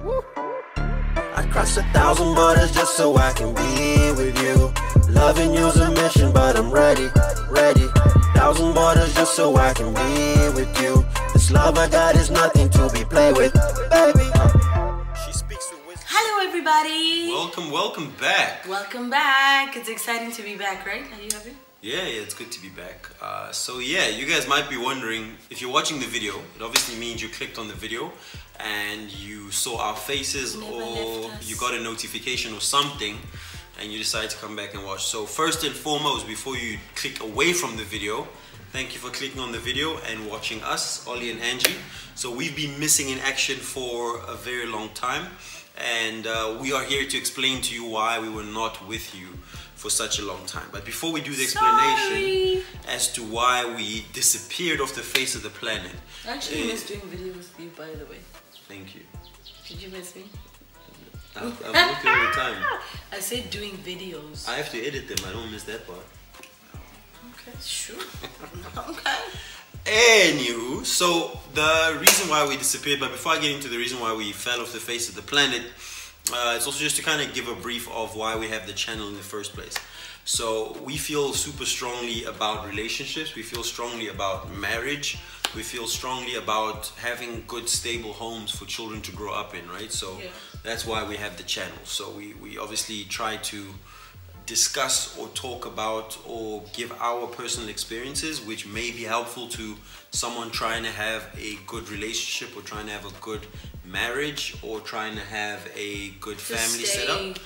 I crossed 1,000 borders just so I can be with you. Loving you's a mission, but I'm ready. 1,000 borders just so I can be with you. This love I got is nothing to be played with, baby. She speaks with wisdom. Hello everybody. Welcome back. Welcome back. It's exciting to be back, right? Are you happy? Yeah, it's good to be back. So yeah, you guys might be wondering, if you're watching the video, it obviously means you clicked on the video and you saw our faces, or you got a notification or something and you decided to come back and watch. So first and foremost, before you click away from the video, thank you for clicking on the video and watching us, Ollie and Angie. So we've been missing in action for a very long time, and we are here to explain to you why we were not with you for such a long time. But before we do the explanation as to why we disappeared off the face of the planet. I actually miss doing videos with you, by the way. Thank you. Did you miss me? I'm working all the time. I said doing videos. I have to edit them, I don't miss that part. Okay, sure. Okay. Anywho, so the reason why we disappeared, but before I get into the reason why we fell off the face of the planet, it's also just to kind of give a brief of why we have the channel in the first place. So we feel super strongly about relationships, we feel strongly about marriage, we feel strongly about having good stable homes for children to grow up in, right? So that's why we have the channel. So we obviously try to discuss or talk about or give our personal experiences, which may be helpful to someone trying to have a good relationship or trying to have a good marriage or trying to have a good family setup,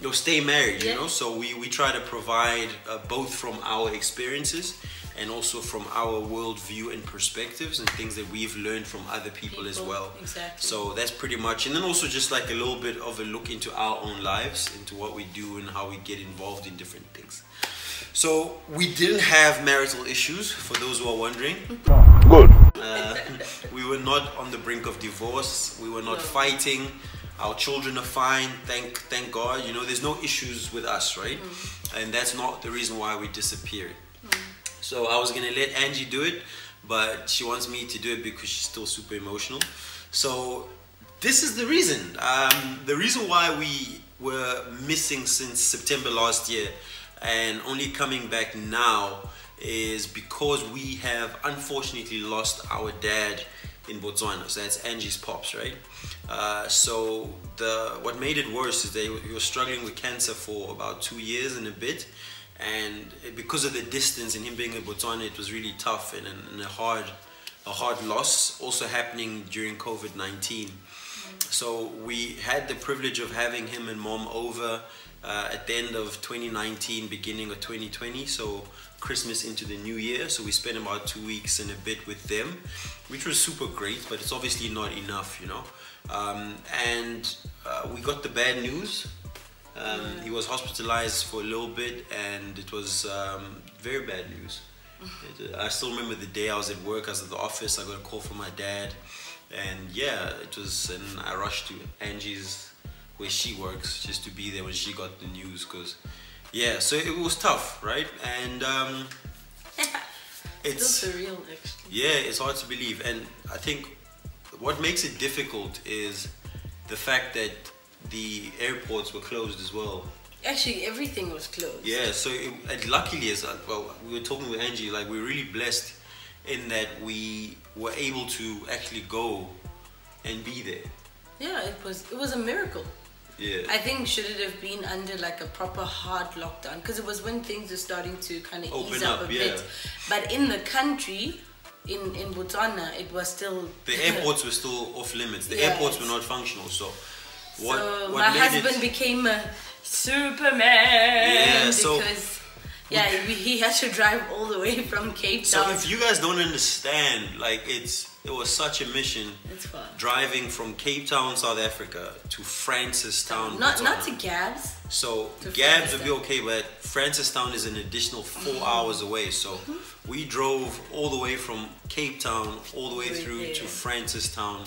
or stay married, you know. So we try to provide both from our experiences and also from our worldview and perspectives and things that we've learned from other people as well. Exactly. So that's pretty much, and then also just like a little bit of a look into our own lives, into what we do and how we get involved in different things. So we didn't have marital issues, for those who are wondering. Good. We were not on the brink of divorce. We were not fighting. Our children are fine, thank God. You know, there's no issues with us, right? And that's not the reason why we disappeared. So I was gonna let Angie do it, but she wants me to do it because she's still super emotional. So this is the reason. The reason why we were missing since September last year and only coming back now is because we have unfortunately lost our dad in Botswana. So that's Angie's pops, right? So what made it worse is he was struggling with cancer for about 2 years and a bit. And because of the distance and him being in Botswana, it was really tough and a hard loss, also happening during COVID-19. So we had the privilege of having him and mom over at the end of 2019, beginning of 2020, so Christmas into the new year. So we spent about 2 weeks and a bit with them, which was super great, but it's obviously not enough, you know. We got the bad news. He was hospitalized for a little bit, and it was very bad news. I still remember the day I was at work, I was at the office, I got a call from my dad, and yeah, it was, and I rushed to Angie's, where she works, just to be there when she got the news, because yeah, so it was tough, right? And it's still surreal, actually. Yeah, it's hard to believe, and I think what makes it difficult is the fact that the airports were closed as well. Actually, everything was closed. Yeah, so luckily, well, we were talking with Angie, like we're really blessed in that we were able to actually go and be there. Yeah, it was a miracle. Yeah. I think should it have been under like a proper hard lockdown, because it was when things were starting to kind of ease up a bit. But in the country, in Botswana, it was still... The airports were still off limits. The airports were not functional, so... What my husband became a Superman because he had to drive all the way from Cape Town. So if you guys don't understand, like it was such a mission. It's fun. Driving from Cape Town, South Africa to Francistown. Not to Gabs. So Gabs would be okay, but Francistown is an additional 4 hours away. So we drove all the way from Cape Town all the way through to Francistown.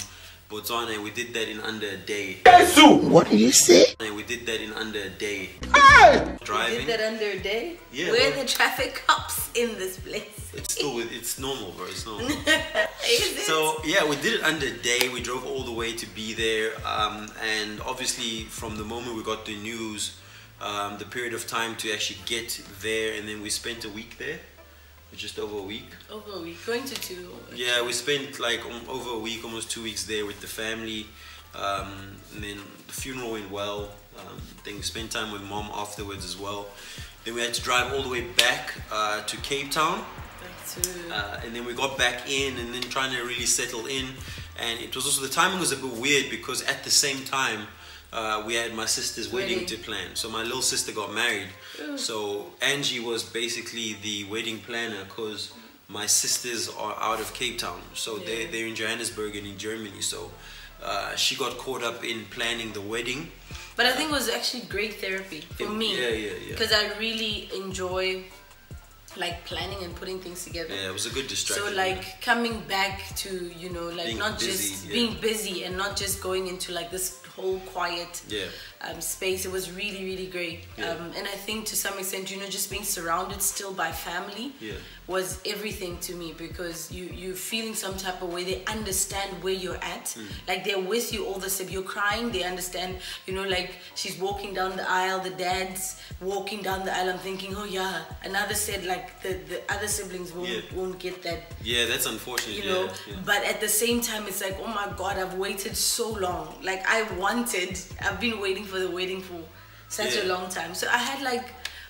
Botswana, and we did that in under a day. What did you say? And we did that in under a day. You Driving. did that under a day? Yeah. Where are the traffic cops in this place? It's normal, bro. It's normal. Is it? So yeah, we did it under a day. We drove all the way to be there, and obviously from the moment we got the news, the period of time to actually get there, and then we spent a week there, just over a week. Over a week, going to 2. Yeah, we spent like over a week, almost 2 weeks there with the family, and then the funeral went well. Then we spent time with mom afterwards as well. Then we had to drive all the way back to Cape Town. And then we got back in, and then trying to really settle in. And it was also, the timing was a bit weird because at the same time we had my sister's wedding to plan. So my little sister got married. So Angie was basically the wedding planner because my sisters are out of Cape Town. So they're in Johannesburg and in Germany. So she got caught up in planning the wedding. But I think it was actually great therapy for me. Yeah. Because I really enjoy like planning and putting things together. Yeah, it was a good distraction. So like coming back to, you know, like being not busy, just being busy and not just going into like this whole quiet space. It was really, really great. And I think to some extent, you know, just being surrounded still by family was everything to me, because you're feeling some type of way. They understand where you're at. Like they're with you all the time. You're crying, they understand, you know, like she's walking down the aisle, the dad's walking down the aisle. I'm thinking, oh yeah. Another said like the other siblings won't get that. Yeah, that's unfortunate. You know, but at the same time, it's like, oh my God, I've waited so long. Like I've been waiting for the wedding for such a long time. So I had like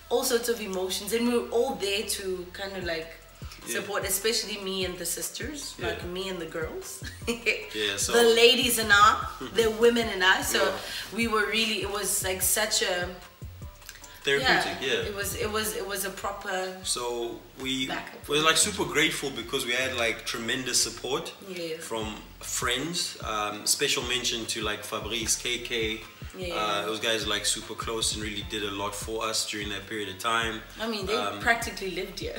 all sorts of emotions, and we were all there to kind of like support, especially me and the sisters, like me and the girls. So the ladies and I, the women and I. So we were really, it was like such a therapeutic. It was a proper. So we were like super grateful because we had like tremendous support from friends. Special mention to like Fabrice, KK. Those guys are like super close and really did a lot for us during that period of time. I mean, they practically lived here.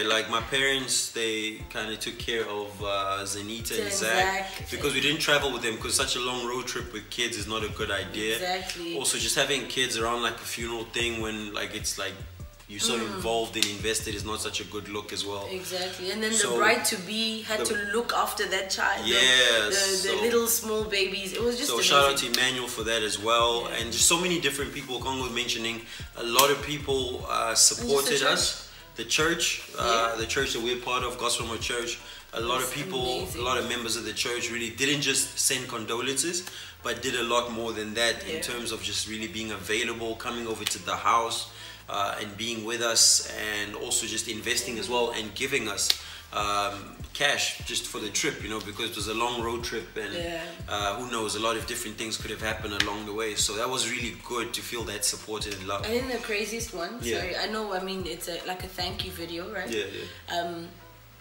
Like my parents, they kind of took care of Zenita and Zach because we didn't travel with them, because such a long road trip with kids is not a good idea. Also, just having kids around like a funeral thing when like it's like you're so involved and invested is not such a good look as well. And then the bride-to-be had to look after that child. The little small babies. It was just amazing. Shout out to Emmanuel for that as well. And just so many different people. Congo mentioning a lot of people supported us. The church that we're part of, Gospel More Church. A lot of people, a lot of members of the church really didn't just send condolences, but did a lot more than that in terms of just really being available, coming over to the house. And being with us, and also just investing as well, and giving us cash just for the trip, you know, because it was a long road trip, and who knows, a lot of different things could have happened along the way. So that was really good to feel that supported and loved. I think the craziest one, sorry, I know, I mean, it's like a thank you video, right?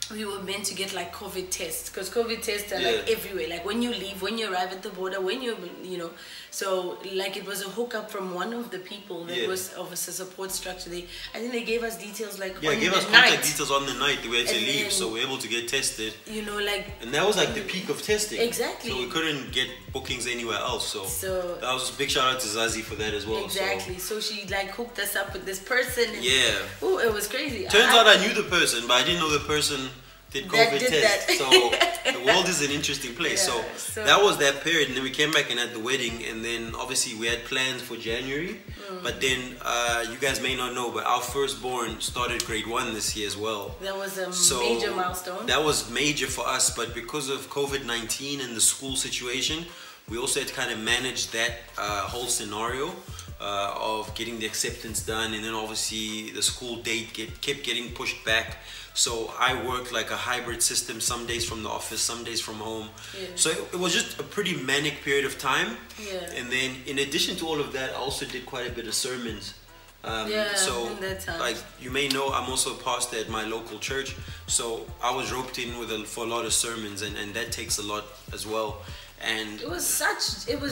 We were meant to get like COVID tests, because COVID tests are like everywhere, like when you leave, when you arrive at the border, when you know, so like it was a hookup from one of the people that was of a support structure. I think they gave us details like on gave the us night. Contact details on the night that we had to leave, then, so we were able to get tested. You know, like, and that was like the peak of testing. Exactly. So we couldn't get bookings anywhere else. So that was a big shout out to Zazie for that as well. Exactly. So she like hooked us up with this person. And, oh, it was crazy. Turns out I knew the person, but I didn't know the person did COVID test. So the world is an interesting place. So that was that period, and then we came back and had the wedding, and then obviously we had plans for January. But then you guys may not know, but our firstborn started grade 1 this year as well. That was a major milestone. That was major for us, but because of COVID-19 and the school situation, we also had to kind of manage that whole scenario of getting the acceptance done, and then obviously the school date kept getting pushed back. So I worked like a hybrid system, some days from the office, some days from home. So it was just a pretty manic period of time. And then in addition to all of that, I also did quite a bit of sermons. So like you may know, I'm also a pastor at my local church. So I was roped in for a lot of sermons, and that takes a lot as well. And it was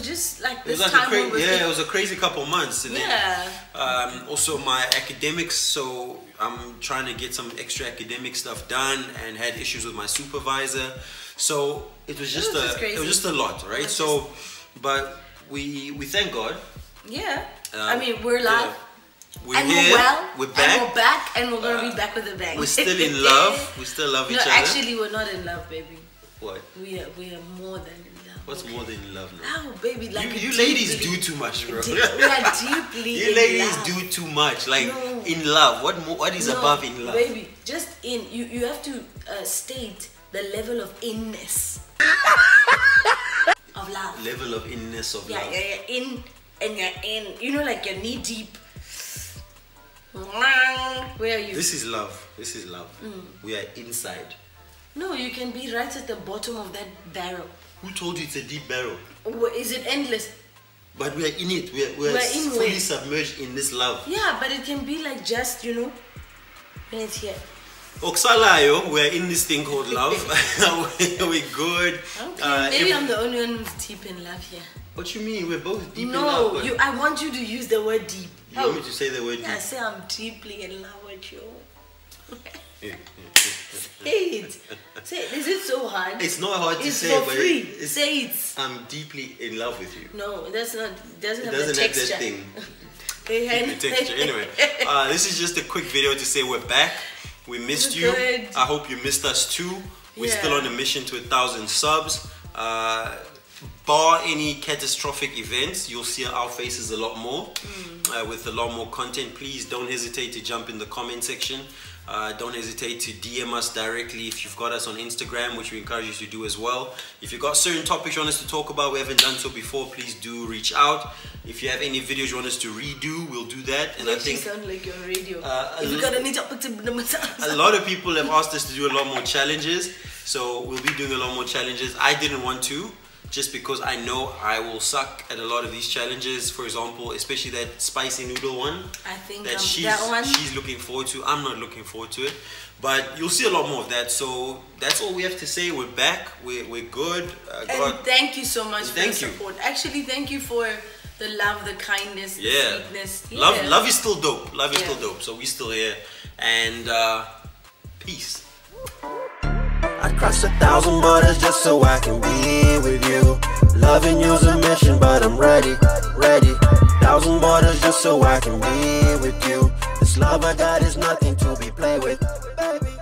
just like this time. It was a crazy couple months. And then, also my academics, so I'm trying to get some extra academic stuff done, and had issues with my supervisor. So it was just a lot, right? So, but we thank God. Yeah. I mean, we're alive. Yeah. We're here. We're back. And we're back, and we're gonna be back with a bang. We're still in love. We still love each other. No, actually, we're not in love, baby. What? We are more than in love. What's more than in love now? Oh, baby, like you ladies do too much, bro. We are deeply You ladies do too much. Like in love. What is above in love? Baby, just in. You have to state the level of inness of love. Level of inness of love. Yeah, in and you're in. You know, like you're knee deep. Where are you? This is love. This is love. We are inside. No, you can be right at the bottom of that barrel. Who told you it's a deep barrel? Is it endless? But we are in it. We're fully submerged in this love. Yeah, but it can be like just, you know, when it's here. Oksalayo, we're in this thing called love. We're good. Okay, maybe I'm the only one who's deep in love here. What you mean? We're both deep in love. love. No, I want you to use the word deep. You want me to say the word deep? Yeah, say I'm deeply in love with you. Say it. Say it. Is it so hard? It's not hard to say, for free. Say it. I'm deeply in love with you. No, that's not. It doesn't have have texture. that thing. The texture. Anyway, this is just a quick video to say we're back. We missed you. Good. I hope you missed us too. We're still on a mission to 1,000 subs. Bar any catastrophic events, you'll see our faces a lot more with a lot more content. Please don't hesitate to jump in the comment section. Don't hesitate to DM us directly if you've got us on Instagram, which we encourage you to do as well. If you've got certain topics you want us to talk about, we haven't done so before, please do reach out. If you have any videos you want us to redo, we'll do that. And I think sound like you're on radio. If you got any topics, a lot of people have asked us to do a lot more challenges, so we'll be doing a lot more challenges. I didn't want to, just because I know I will suck at a lot of these challenges. For example, especially that spicy noodle one. I think that she's looking forward to. I'm not looking forward to it, but you'll see a lot more of that. So that's all we have to say. We're back. We're good. And thank you so much for the support. Actually, thank you for the love, the kindness, the sweetness. Yeah. Love is still dope. Love is still dope. So we're still here. And peace. I crossed 1,000 borders just so I can be with you. Loving you's a mission, but I'm ready. 1,000 borders just so I can be with you. This love I got is nothing to be played with, baby.